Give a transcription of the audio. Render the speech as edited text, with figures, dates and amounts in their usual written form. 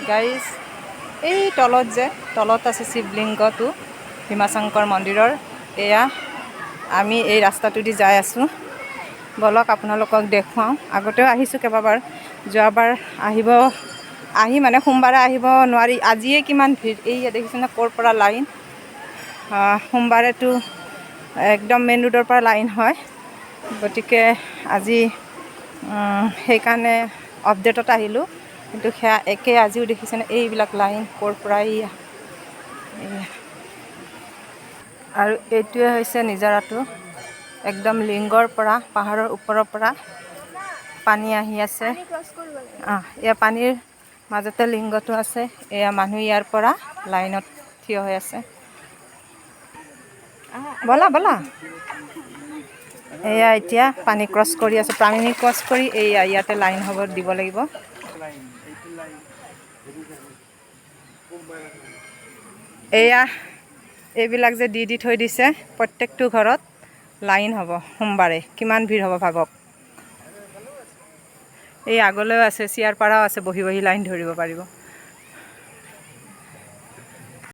Guys এই তলত আছে শিৱলিংগটো ভীমাশংকৰ মন্দিৰৰ। এয়া আমি এই ৰাস্তাটোদি যাই আছোঁ। বলক আপোনালোকক দেখুৱাওঁ। আগতেও আহিছোঁ কেইবাবাৰ, যোৱাবাৰ আহি মানে সোমবাৰে আহিব নোৱাৰি। আজিয়ে কিমান ভিৰ, এইয়া দেখিছেনে ক'ৰ পৰা লাইন। সোমবাৰেতো একদম মেইন ৰোডৰ পৰা লাইন হয়, গতিকে আজি সেইকাৰণে আপডেটত আহিলোঁ। কিন্তু সেয়া একে আজিও দেখিছেনে এইবিলাক লাইন ক'ৰ পৰা। এইয়া আৰু এইটোৱে হৈছে নিজৰাটো, একদম লিংগৰ পৰা পাহাৰৰ ওপৰৰ পৰা পানী আহি আছে। এয়া পানীৰ মাজতে লিংগটো আছে। এয়া মানুহ ইয়াৰ পৰা লাইনত থিয় হৈ আছে। ব'লা ব'লা। এয়া এতিয়া পানী ক্ৰছ কৰি আছে। পানী ক্ৰছ কৰি এয়া ইয়াতে লাইন হ'ব দিব লাগিব। এয়া এইবিলাক যে দি থৈ দিছে, প্ৰত্যেকটো ঘৰত লাইন হ'ব সোমবাৰে। কিমান ভিৰ হ'ব ভাবক। এই আগলৈও আছে, চেয়াৰ পাৰাও আছে, বহি বহি লাইন ধৰিব পাৰিব।